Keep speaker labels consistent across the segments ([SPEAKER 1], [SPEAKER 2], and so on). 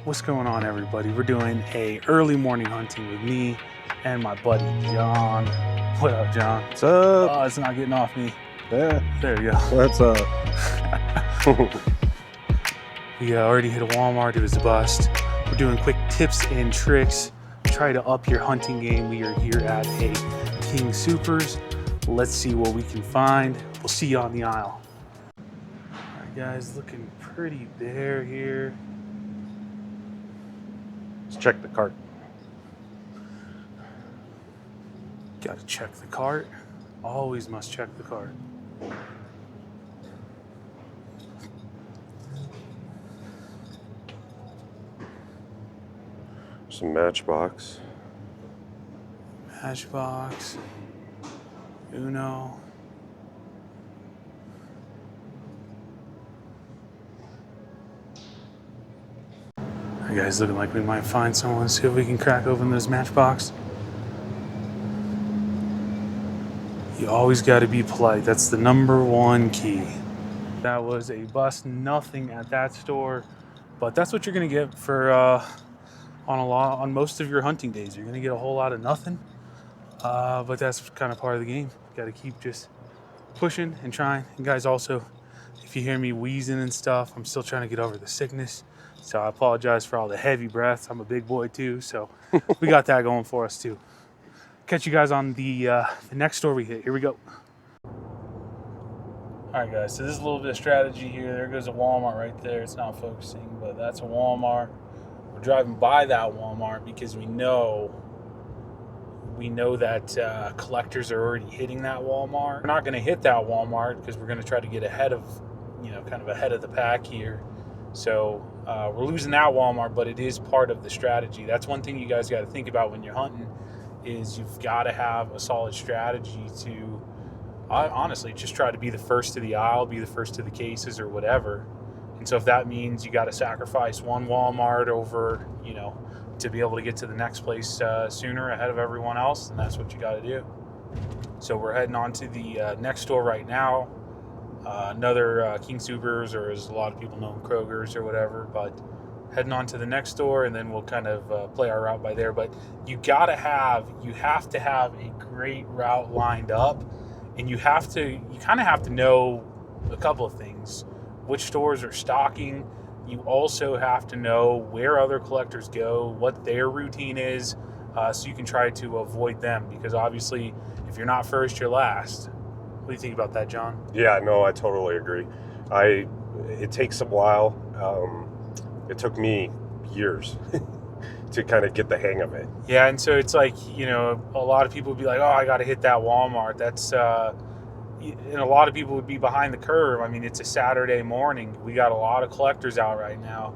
[SPEAKER 1] What's going on, everybody? We're doing a early morning hunting with me and my buddy John. What up, John?
[SPEAKER 2] What's up?
[SPEAKER 1] Oh, it's not getting off me.
[SPEAKER 2] Yeah.
[SPEAKER 1] There you go.
[SPEAKER 2] What's up?
[SPEAKER 1] We already hit a Walmart. It was a bust. We're doing quick tips and tricks. Try to up your hunting game. We are here at a King Supers. Let's see what we can find. We'll see you on the aisle. All right, guys, looking pretty bare here.
[SPEAKER 2] Let's check the cart.
[SPEAKER 1] Got to check the cart. Always must check the cart.
[SPEAKER 2] Some Matchbox.
[SPEAKER 1] Matchbox. Uno. Alright, guys, looking like we might find someone. See if we can crack open this Matchbox. You always got to be polite. That's the number one key. That was a bust. Nothing at that store, but that's what you're gonna get for on most of your hunting days. You're gonna get a whole lot of nothing, but that's kind of part of the game. Got to keep just pushing and trying. And guys, also, if you hear me wheezing and stuff, I'm still trying to get over the sickness, so I apologize for all the heavy breaths. I'm a big boy too, so we got that going for us too. Catch you guys on the next store we hit. Here we go. All right, guys, so this is a little bit of strategy here. There goes a Walmart right there. It's not focusing, but that's a Walmart. We're driving by that Walmart because we know that collectors are already hitting that Walmart. We're not going to hit that Walmart because we're going to try to get ahead of, kind of ahead of the pack here. So we're losing that Walmart, but it is part of the strategy. That's one thing you guys got to think about when you're hunting, is you've got to have a solid strategy to honestly just try to be the first to the aisle, be the first to the cases or whatever. And so if that means you got to sacrifice one Walmart over, to be able to get to the next place sooner ahead of everyone else, then that's what you got to do. So we're heading on to the next store right now. Another King Supers, or as a lot of people know them, Kroger's or whatever, but heading on to the next store, and then we'll kind of play our route by there. But you have to have a great route lined up, and you kind of have to know a couple of things: which stores are stocking. You also have to know where other collectors go, what their routine is, so you can try to avoid them, because obviously if you're not first, you're last. What do you think about that, John?
[SPEAKER 2] Yeah, no, I totally agree. It takes a while. It took me years to kind of get the hang of it.
[SPEAKER 1] Yeah, and so it's like, a lot of people would be like, oh, I got to hit that Walmart. That's, and a lot of people would be behind the curve. I mean, it's a Saturday morning. We got a lot of collectors out right now.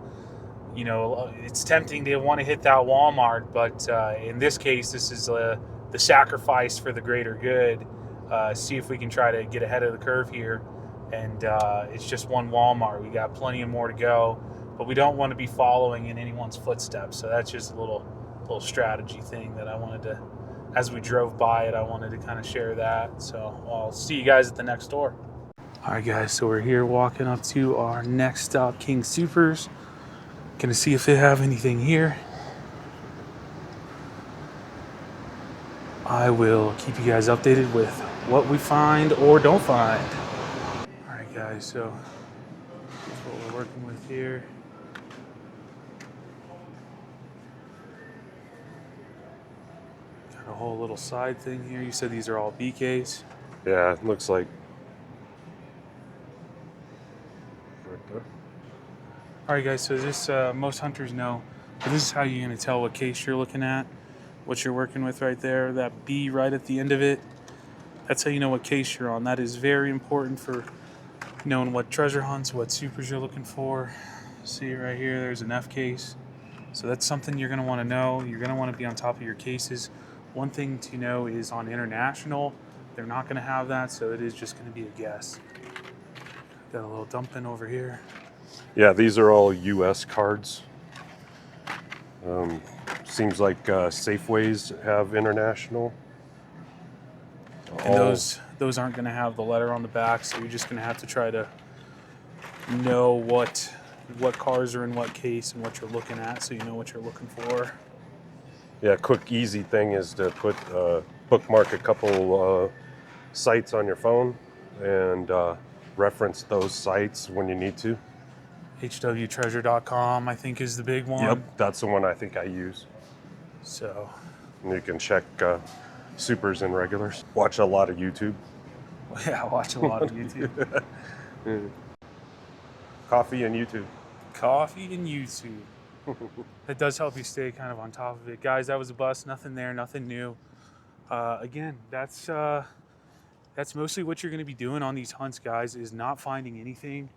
[SPEAKER 1] It's tempting to want to hit that Walmart, but in this case, this is the sacrifice for the greater good. See if we can try to get ahead of the curve here. And it's just one Walmart. We got plenty of more to go, but we don't want to be following in anyone's footsteps. So that's just a little strategy thing that I wanted to, as we drove by it, I wanted to kind of share that. So I'll see you guys at the next store. All right, guys, so we're here walking up to our next stop, King Supers. Gonna see if they have anything here. I will keep you guys updated with what we find or don't find. All right, guys, so that's what we're working with here. Got a whole little side thing here. You said these are all BKs.
[SPEAKER 2] Yeah, it looks like.
[SPEAKER 1] All right, guys, so this, most hunters know, but this is how you're gonna tell what case you're looking at, what you're working with right there, that B right at the end of it. That's how you know what case you're on. That is very important for knowing what treasure hunts, what supers you're looking for. See right here, there's an F case. So that's something you're gonna wanna know. You're gonna wanna be on top of your cases. One thing to know is on international, they're not gonna have that, so it is just gonna be a guess. Got a little dumping over here.
[SPEAKER 2] Yeah, these are all U.S. cards. Seems like Safeways have international.
[SPEAKER 1] And those aren't going to have the letter on the back, so you're just going to have to try to know what what cars are in what case and what you're looking at, so you know what you're looking for.
[SPEAKER 2] Yeah, quick, easy thing is to put bookmark a couple sites on your phone and reference those sites when you need to.
[SPEAKER 1] hwtreasure.com, I think, is the big one.
[SPEAKER 2] Yep, that's the one I think I use.
[SPEAKER 1] So,
[SPEAKER 2] And you can check supers and regulars. Watch a lot of YouTube.
[SPEAKER 1] yeah, I watch a lot of YouTube.
[SPEAKER 2] Coffee and YouTube.
[SPEAKER 1] Coffee and YouTube. That does help you stay kind of on top of it. Guys, that was a bust. Nothing there, nothing new. Again, that's mostly what you're going to be doing on these hunts, guys, is not finding anything.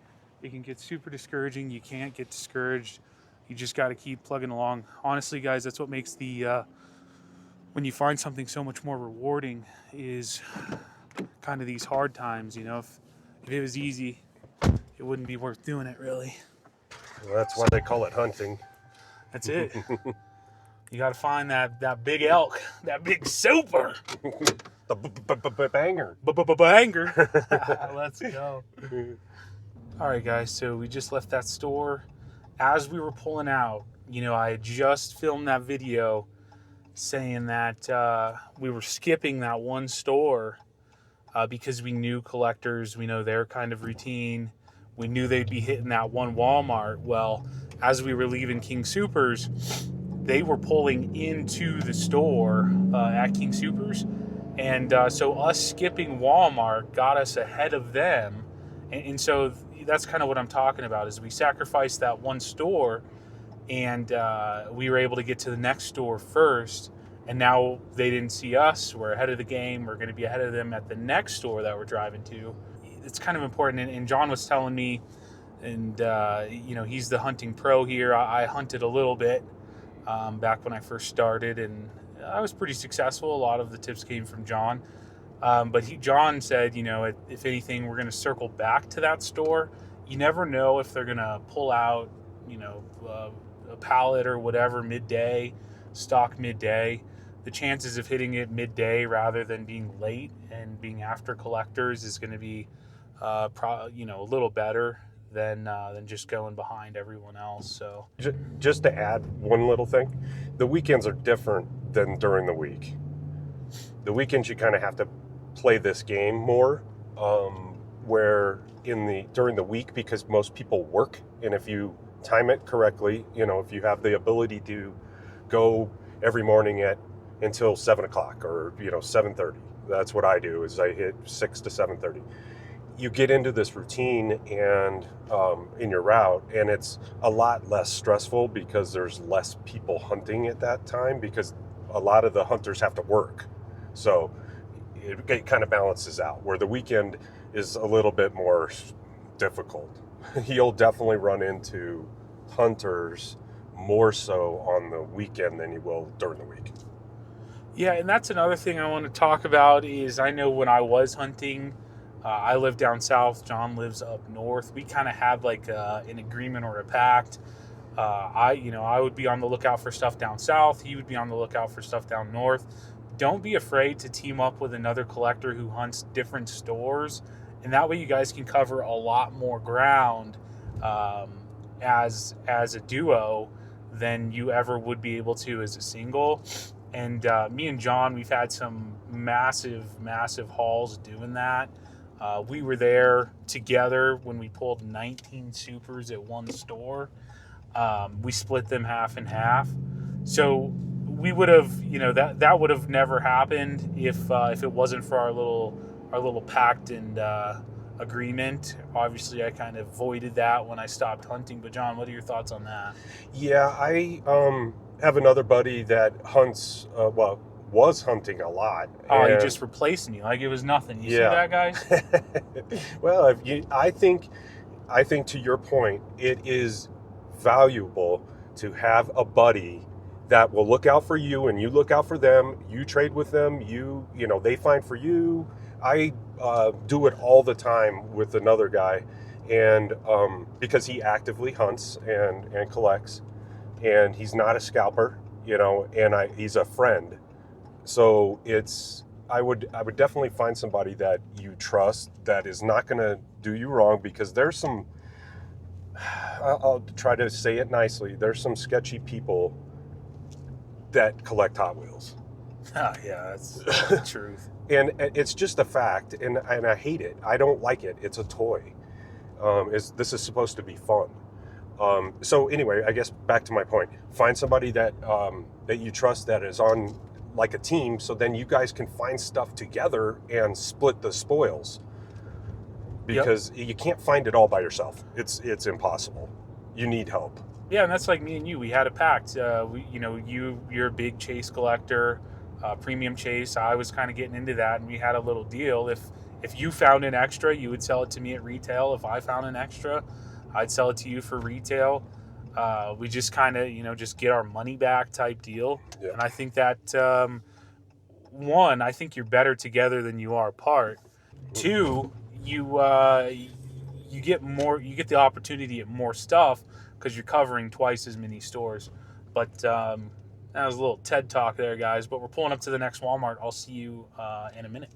[SPEAKER 1] It can get super discouraging. You can't get discouraged. You just got to keep plugging along. Honestly, guys, that's what makes the when you find something so much more rewarding is kind of these hard times. You know, if it was easy, it wouldn't be worth doing it, really.
[SPEAKER 2] Well, that's why they call it hunting.
[SPEAKER 1] That's it. You got to find that big elk, that big super.
[SPEAKER 2] The banger.
[SPEAKER 1] Banger. Let's go. All right, guys, so we just left that store. As we were pulling out, you know, I had just filmed that video saying that we were skipping that one store because we knew collectors, we know their kind of routine. We knew they'd be hitting that one Walmart. Well, as we were leaving King Supers, they were pulling into the store at King Supers. And so us skipping Walmart got us ahead of them. And so that's kind of what I'm talking about, is we sacrificed that one store and we were able to get to the next store first. And now they didn't see us. We're ahead of the game. We're going to be ahead of them at the next store that we're driving to. It's kind of important. And John was telling me, and you know, he's the hunting pro here. I hunted a little bit back when I first started, and I was pretty successful. A lot of the tips came from John. But John said, you know, if anything, we're going to circle back to that store. You never know if they're going to pull out, you know, a pallet or whatever midday, stock midday. The chances of hitting it midday rather than being late and being after collectors is going to be, you know, a little better than just going behind everyone else. So
[SPEAKER 2] just to add one little thing, the weekends are different than during the week. The weekends you kind of have to play this game more, where during the week, because most people work, and if you time it correctly, you know, if you have the ability to go every morning until 7 o'clock or, you know, 7:30, that's what I do, is I hit 6 to 7:30. You get into this routine and in your route, and it's a lot less stressful because there's less people hunting at that time, because a lot of the hunters have to work. So it kind of balances out, where the weekend is a little bit more difficult. You'll definitely run into hunters more so on the weekend than you will during the week.
[SPEAKER 1] yeah, and that's another thing I want to talk about is I know when I was hunting, I live down south. John lives up north. We kind of had like an agreement or a pact. I would be on the lookout for stuff down south. He would be on the lookout for stuff down north. Don't be afraid to team up with another collector who hunts different stores, and that way you guys can cover a lot more ground as a duo than you ever would be able to as a single. And me and John, we've had some massive hauls doing that. We were there together when we pulled 19 supers at one store. We split them half and half. So we would have, you know, that would have never happened if it wasn't for our little pact and agreement. Obviously, I kind of voided that when I stopped hunting. But John, what are your thoughts on that?
[SPEAKER 2] Yeah, I have another buddy that hunts, was hunting a lot.
[SPEAKER 1] Oh, he just replaced me like it was nothing. You see that, guys?
[SPEAKER 2] Well, I think to your point, it is valuable to have a buddy that will look out for you and you look out for them. You trade with them. You know, they find for you. I do it all the time with another guy, and because he actively hunts and collects, and he's not a scalper, you know, and he's a friend. So I would definitely find somebody that you trust that is not going to do you wrong, because there's some I'll try to say it nicely. There's some sketchy people that collect Hot Wheels.
[SPEAKER 1] Yeah, that's the truth.
[SPEAKER 2] And it's just a fact, and I hate it. I don't like it. It's a toy. This is supposed to be fun. So anyway, I guess back to my point. Find somebody that you trust that is on like a team, so then you guys can find stuff together and split the spoils. Because you can't find it all by yourself. It's impossible. You need help.
[SPEAKER 1] Yeah, and that's like me and you. We had a pact. You're a big chase collector, premium chase. I was kind of getting into that, and we had a little deal. If you found an extra, you would sell it to me at retail. If I found an extra, I'd sell it to you for retail. We just kind of, just get our money back type deal.
[SPEAKER 2] Yeah.
[SPEAKER 1] And I think that, one, I think you're better together than you are apart. Two, you get the opportunity to get more stuff because you're covering twice as many stores. But that was a little TED talk there, guys. But we're pulling up to the next Walmart. I'll see you in a minute.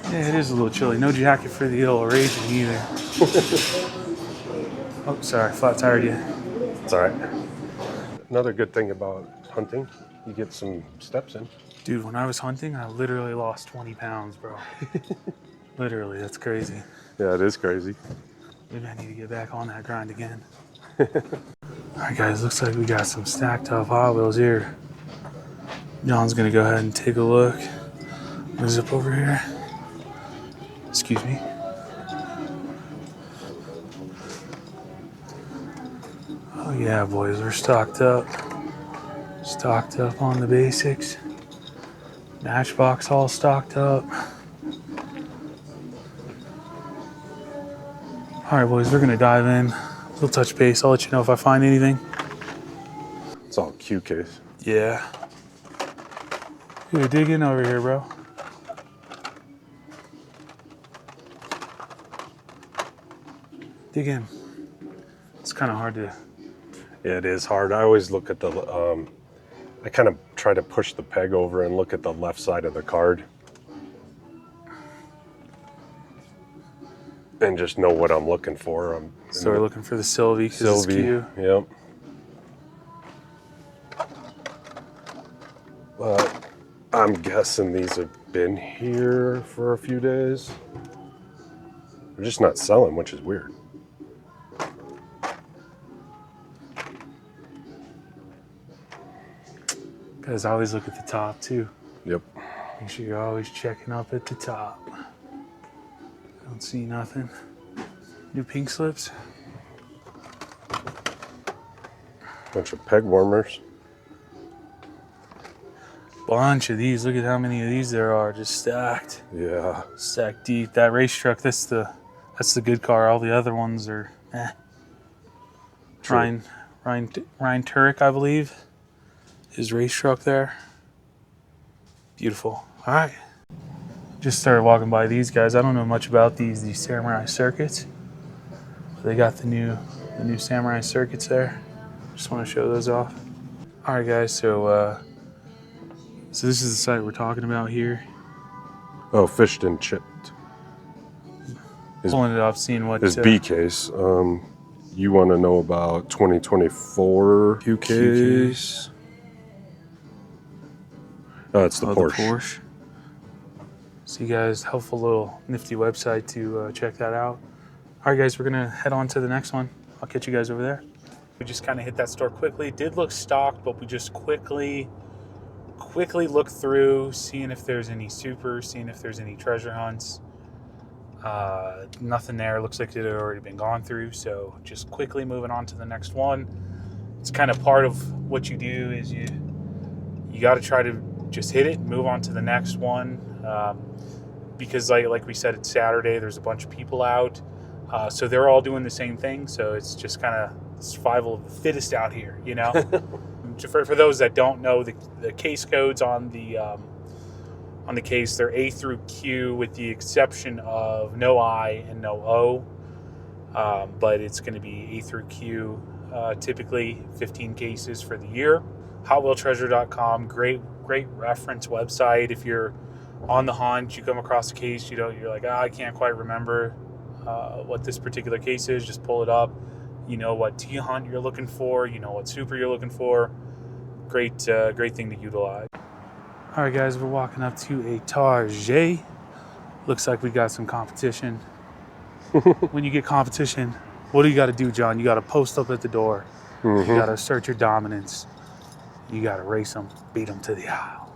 [SPEAKER 1] Yeah, it is a little chilly. No jacket for the old raging either. Oh, sorry, flat tired you.
[SPEAKER 2] It's all right. Another good thing about hunting, you get some steps in.
[SPEAKER 1] Dude, when I was hunting, I literally lost 20 pounds, bro. Literally, that's crazy.
[SPEAKER 2] Yeah, it is crazy.
[SPEAKER 1] Maybe I need to get back on that grind again. All right, guys, looks like we got some stacked up Hot Wheels here. John's gonna go ahead and take a look. I'm gonna zip over here. Excuse me. Oh yeah, boys, we're stocked up. Stocked up on the basics. Matchbox all stocked up. All right, boys, we're gonna dive in. We'll touch base. I'll let you know if I find anything.
[SPEAKER 2] It's all Q case.
[SPEAKER 1] Yeah. Dude, dig in over here, bro. Dig in. It's kind of hard to...
[SPEAKER 2] Yeah, it is hard. I always look at the, I kind of try to push the peg over and look at the left side of the card. And just know what I'm looking for.
[SPEAKER 1] So we're looking for the Sylvie because it's Q.
[SPEAKER 2] Yep. But I'm guessing these have been here for a few days. They're just not selling, which is weird.
[SPEAKER 1] Guys, I always look at the top too.
[SPEAKER 2] Yep.
[SPEAKER 1] Make sure you're always checking up at the top. Don't see nothing. New pink slips.
[SPEAKER 2] Bunch of peg warmers.
[SPEAKER 1] Bunch of these. Look at how many of these there are, just stacked.
[SPEAKER 2] Yeah.
[SPEAKER 1] Stacked deep. That race truck, that's the good car. All the other ones are Ryan Turek, I believe. His race truck there. Beautiful. All right. Just started walking by these guys. I don't know much about these Samurai Circuits. They got the new Samurai Circuits there. Just want to show those off. All right, guys. So this is the site we're talking about here.
[SPEAKER 2] Oh, fished and chipped.
[SPEAKER 1] Pulling it up, seeing what
[SPEAKER 2] his B case. You want to know about 2024 Q case? Oh, it's the Porsche.
[SPEAKER 1] The Porsche. So you guys, helpful little nifty website to check that out. All right, guys, we're gonna head on to the next one. I'll catch you guys over there. We just kind of hit that store quickly. It did look stocked, but we just quickly looked through, seeing if there's any supers, seeing if there's any treasure hunts. Nothing there. Looks like it had already been gone through. So just quickly moving on to the next one. It's kind of part of what you do is you got to try to just hit it and move on to the next one. Because like we said, it's Saturday. There's a bunch of people out. So they're all doing the same thing. So it's just kind of survival of the fittest out here, you know? For those that don't know, the case codes on the case, they're A through Q with the exception of no I and no O. But it's going to be A through Q, typically 15 cases for the year. HotWheelTreasure.com, great reference website. If you're on the hunt, you come across a case, you're like, I can't quite remember what this particular case is. Just pull it up. You know what T-Hunt you're looking for. You know what super you're looking for. Great thing to utilize. All right, guys, we're walking up to a Target. Looks like we got some competition. When you get competition, what do you got to do, John? You got to post up at the door. You got to assert your dominance. You got to race them, beat them to the aisle,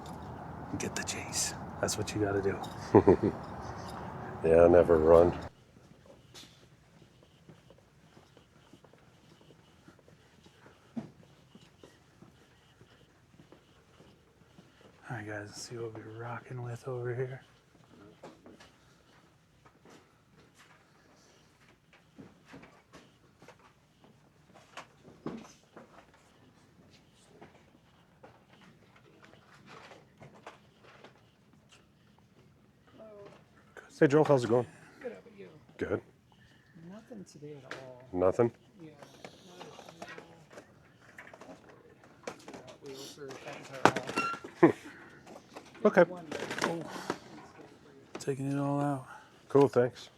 [SPEAKER 1] and get the chase. That's what you got to do.
[SPEAKER 2] Yeah, I never run.
[SPEAKER 1] All right, guys, let's see what we're rocking with over here.
[SPEAKER 2] Hey, Joel, how's it going?
[SPEAKER 3] Good, how about you?
[SPEAKER 2] Good.
[SPEAKER 3] Nothing today at all.
[SPEAKER 2] Nothing?
[SPEAKER 3] Yeah, wheels or tires are off.
[SPEAKER 2] Okay.
[SPEAKER 1] Taking it all out.
[SPEAKER 2] Cool, thanks.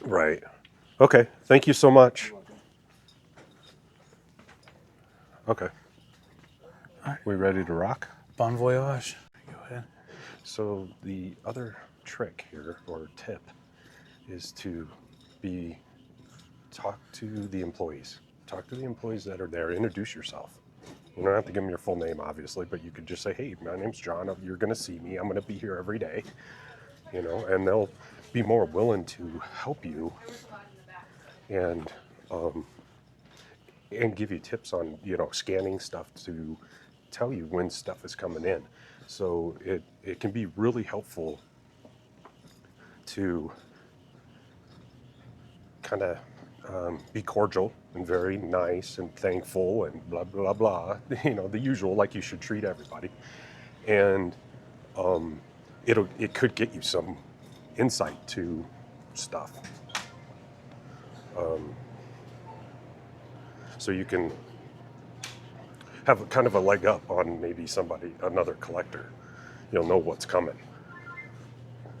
[SPEAKER 2] Right. Okay, thank you so much. Okay.
[SPEAKER 1] All right.
[SPEAKER 2] We ready to rock?
[SPEAKER 1] Bon voyage. Go ahead.
[SPEAKER 2] So the other trick here, or tip, is to talk to the employees. Talk to the employees that are there. Introduce yourself. You don't have to give them your full name, obviously, but you could just say, hey, my name's John. You're going to see me. I'm going to be here every day. You know, and they'll be more willing to help you and give you tips on, you know, scanning stuff to tell you when stuff is coming in. So it can be really helpful to kind of be cordial and very nice and thankful and blah, blah, blah. You know, the usual, like you should treat everybody. And it could get you some insight to stuff. So you can have kind of a leg up on maybe another collector. You'll know what's coming.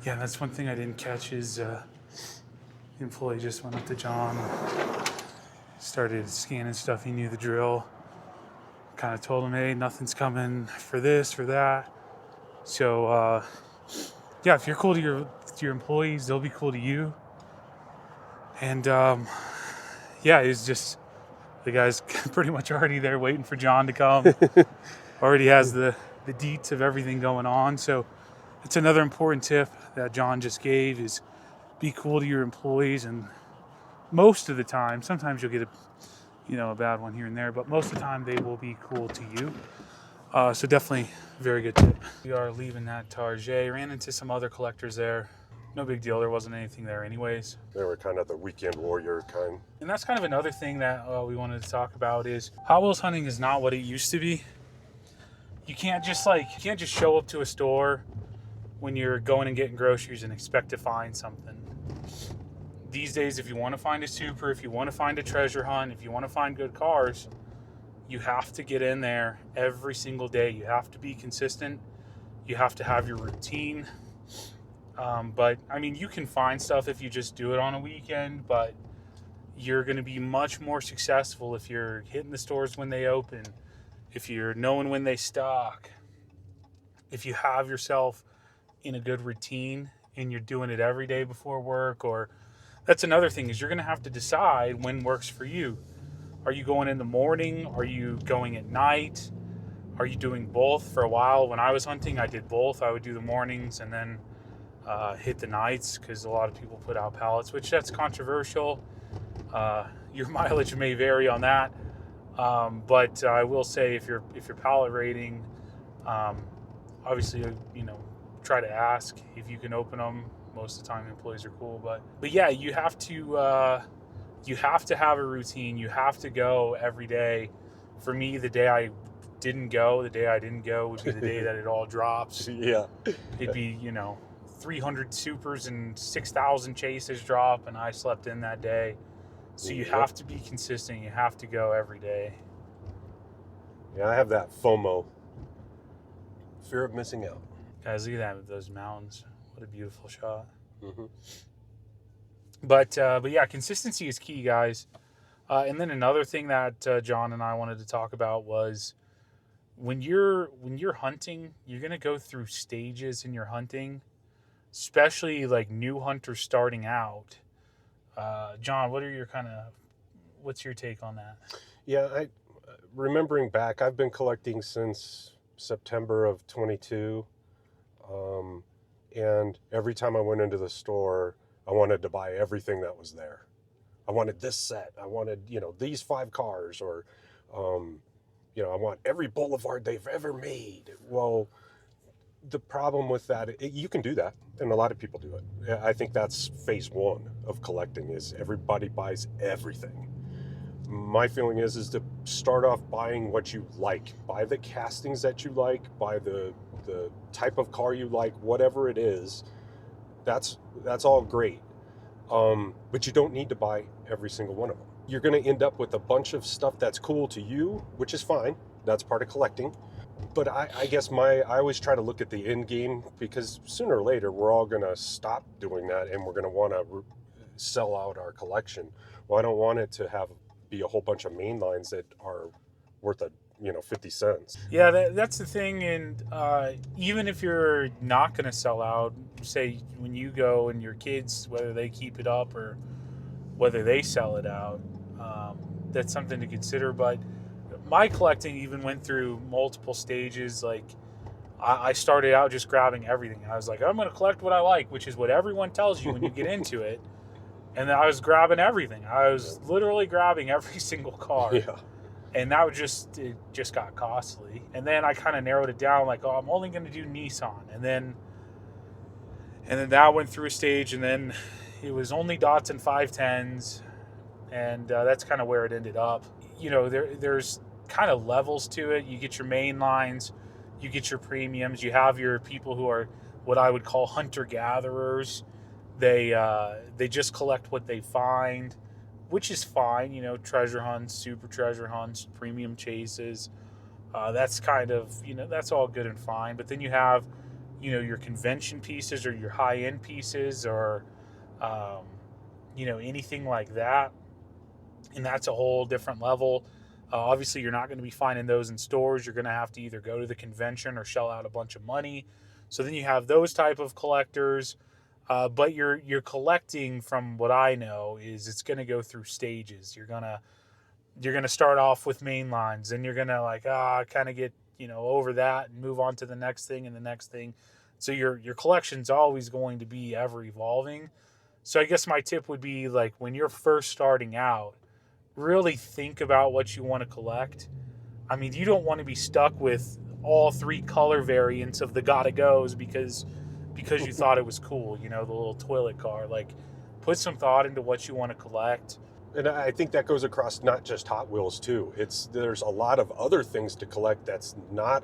[SPEAKER 1] Yeah, that's one thing I didn't catch is the employee just went up to John, started scanning stuff. He knew the drill. Kind of told him, hey, nothing's coming for this, for that. So, yeah, if you're cool to your employees, they'll be cool to you. And, yeah, it's just, the guy's pretty much already there waiting for John to come. Already has the deets of everything going on. So it's another important tip that John just gave is be cool to your employees. And most of the time, sometimes you'll get a bad one here and there, but most of the time they will be cool to you. So definitely very good tip. We are leaving that Target. Ran into some other collectors there. No big deal. There wasn't anything there anyways.
[SPEAKER 2] They were kind of the weekend warrior kind.
[SPEAKER 1] And that's kind of another thing that we wanted to talk about is Hot Wheels hunting is not what it used to be. You can't just show up to a store when you're going and getting groceries and expect to find something. These days, if you want to find a super, if you want to find a treasure hunt, if you want to find good cars, you have to get in there every single day. You have to be consistent. You have to have your routine. But I mean, you can find stuff if you just do it on a weekend, but you're going to be much more successful if you're hitting the stores when they open, if you're knowing when they stock, if you have yourself in a good routine and you're doing it every day before work. Or that's another thing is you're going to have to decide when works for you. Are you going in the morning? Are you going at night? Are you doing both? For a while when I was hunting, I did both. I would do the mornings and then hit the nights because a lot of people put out pallets, which that's controversial. Your mileage may vary on that, but I will say if you're pallet rating, obviously try to ask if you can open them. Most of the time, employees are cool, but yeah, you have to have a routine. You have to go every day. For me, the day I didn't go would be the day that it all drops.
[SPEAKER 2] Yeah.
[SPEAKER 1] It'd be 300 supers and 6,000 chases drop, and I slept in that day. So you have to be consistent. You have to go every day.
[SPEAKER 2] Yeah, I have that FOMO, fear of missing out.
[SPEAKER 1] Guys, look at that with those mountains. What a beautiful shot.
[SPEAKER 2] Mm-hmm.
[SPEAKER 1] But yeah, consistency is key, guys. And then another thing that John and I wanted to talk about was when you're hunting, you're gonna go through stages in your hunting, especially like new hunters starting out. John, what's your take on that?
[SPEAKER 2] Yeah, remembering back, I've been collecting since September of 22. And every time I went into the store, I wanted to buy everything that was there. I wanted this set. I wanted, these 5 cars, or, I want every boulevard they've ever made. Well, the problem with that, you can do that, and a lot of people do it. I think that's phase 1 of collecting, is everybody buys everything. My feeling is to start off buying what you like. Buy the castings that you like, buy the type of car you like, whatever it is. That's all great. But you don't need to buy every single one of them. You're going to end up with a bunch of stuff that's cool to you, which is fine. That's part of collecting. But I guess I always try to look at the end game, because sooner or later we're all going to stop doing that, and we're going to want to sell out our collection. Well, I don't want it to be a whole bunch of main lines that are worth 50 cents.
[SPEAKER 1] Yeah, that's the thing. And even if you're not going to sell out, say when you go and your kids, whether they keep it up or whether they sell it out, that's something to consider. But my collecting even went through multiple stages. Like I started out just grabbing everything. I was like, I'm going to collect what I like, which is what everyone tells you when you get into it. And then I was grabbing everything. I was literally grabbing every single car.
[SPEAKER 2] Yeah.
[SPEAKER 1] And that it just got costly. And then I kind of narrowed it down, like, I'm only going to do Nissan. And then that went through a stage, and then it was only Datsun 510s, and that's kind of where it ended up. There's kind of levels to it. You get your main lines, you get your premiums, you have your people who are what I would call hunter-gatherers. They just collect what they find, which is fine, treasure hunts, super treasure hunts, premium chases. That's kind of, that's all good and fine. But then you have, your convention pieces or your high-end pieces, or, anything like that. And that's a whole different level. Obviously, you're not going to be finding those in stores. You're going to have to either go to the convention or shell out a bunch of money. So then you have those type of collectors. But you're collecting, from what I know, is it's going to go through stages. You're gonna start off with main lines, and you're gonna kind of get over that and move on to the next thing and the next thing. So your collection's always going to be ever evolving. So I guess my tip would be, like, when you're first starting out, really think about what you want to collect. I mean, you don't want to be stuck with all 3 color variants of the Gotta Goes because you thought it was cool, the little toilet car. Like, put some thought into what you want to collect.
[SPEAKER 2] And I think that goes across not just Hot Wheels too. There's a lot of other things to collect that's not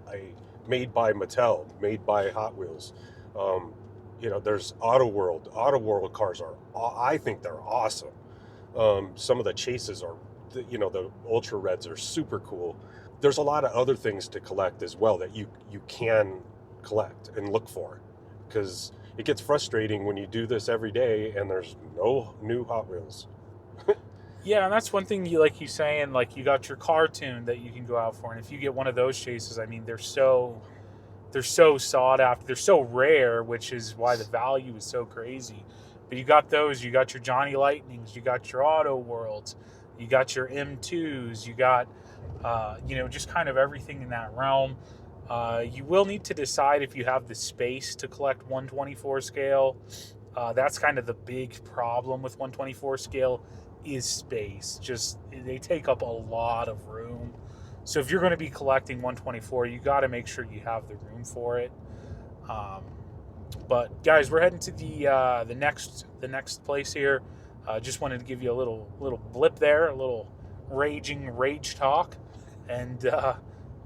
[SPEAKER 2] made by Mattel, made by Hot Wheels. There's Auto World. Auto World cars I think they're awesome. Some of the chases are, the Ultra Reds are super cool. There's a lot of other things to collect as well that you can collect and look for, because it gets frustrating when you do this every day and there's no new Hot Wheels.
[SPEAKER 1] Yeah, and that's one thing you saying, like, you got your cartoon that you can go out for, and if you get one of those chases, I mean, they're so sought after, they're so rare, which is why the value is so crazy. But you got those, you got your Johnny Lightnings, you got your Auto Worlds, you got your M2s, you got just kind of everything in that realm. You will need to decide if you have the space to collect 124 scale. That's kind of the big problem with 124 scale, is space. Just, they take up a lot of room. So if you're going to be collecting 124, you got to make sure you have the room for it. But guys, we're heading to the next place here. Just wanted to give you a little blip there, a little rage talk, and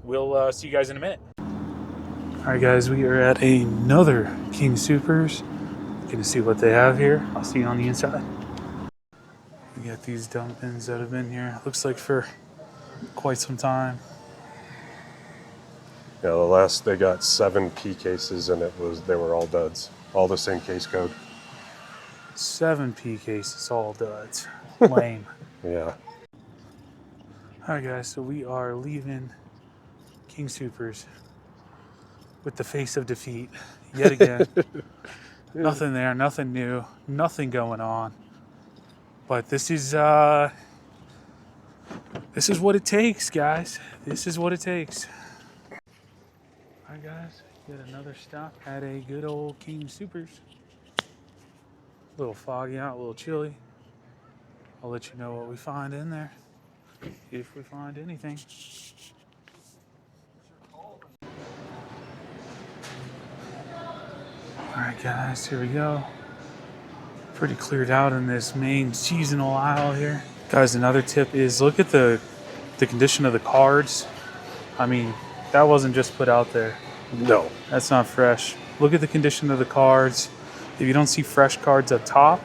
[SPEAKER 1] we'll see you guys in a minute. All right, guys, we are at another King Soopers. Gonna see what they have here. I'll see you on the inside. We got these dumplings that have been here, looks like, for quite some time.
[SPEAKER 2] Yeah, the last they got 7 P cases, and they were all duds, all the same case code.
[SPEAKER 1] 7 PKs, it's all duds. Lame.
[SPEAKER 2] Yeah.
[SPEAKER 1] Alright guys, so we are leaving King Supers with the face of defeat yet again. Nothing there, nothing new, nothing going on. But this is what it takes, guys. This is what it takes. Alright guys, get another stop at a good old King Supers. A little foggy out, a little chilly. I'll let you know what we find in there, if we find anything. Alright guys, here we go. Pretty cleared out in this main seasonal aisle here. Guys, another tip is look at the condition of the cards. I mean, that wasn't just put out there.
[SPEAKER 2] No.
[SPEAKER 1] That's not fresh. Look at the condition of the cards. If you don't see fresh cards up top,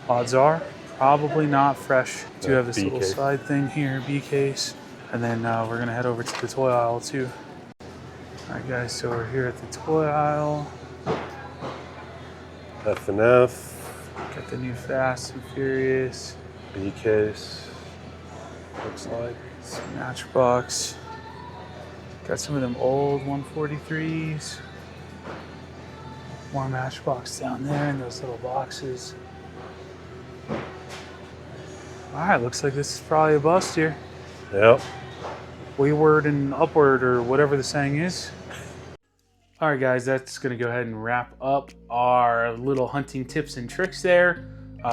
[SPEAKER 1] odds are probably not fresh. Do have this
[SPEAKER 2] B
[SPEAKER 1] little
[SPEAKER 2] case.
[SPEAKER 1] side thing here, B case. And then we're gonna head over to the toy aisle too. Alright guys, so we're here at the toy aisle.
[SPEAKER 2] F&F,
[SPEAKER 1] Got the new Fast and Furious.
[SPEAKER 2] B case. Looks like.
[SPEAKER 1] Some Matchbox. Got some of them old 143s. More Matchbox down there in those little boxes. Alright, looks like this is probably a bust here.
[SPEAKER 2] Yep.
[SPEAKER 1] Wayward and upward, or whatever the saying is. Alright guys, that's going to go ahead and wrap up our little hunting tips and tricks there.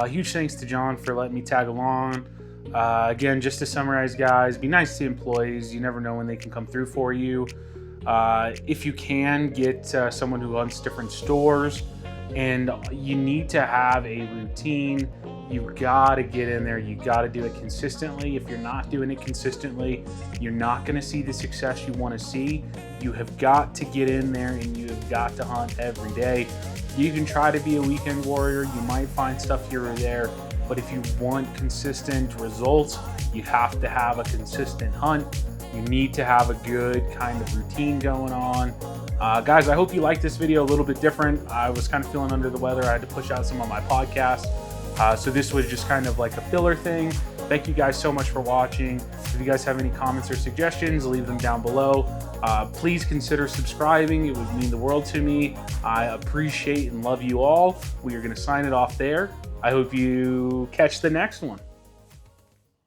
[SPEAKER 1] Huge thanks to John for letting me tag along. Again, just to summarize guys, be nice to employees. You never know when they can come through for you. If you can, get someone who hunts different stores. And you need to have a routine. You gotta get in there. You gotta do it consistently. If you're not doing it consistently, you're not gonna see the success you wanna see. You have got to get in there and you have got to hunt every day. You can try to be a weekend warrior. You might find stuff here or there, but if you want consistent results, you have to have a consistent hunt. You need to have a good kind of routine going on. Guys, I hope you liked this video a little bit different. I was kind of feeling under the weather. I had to push out some of my podcasts. So this was just kind of like a filler thing. Thank you guys so much for watching. If you guys have any comments or suggestions, leave them down below. Please consider subscribing. It would mean the world to me. I appreciate and love you all. We are going to sign it off there. I hope you catch the next one.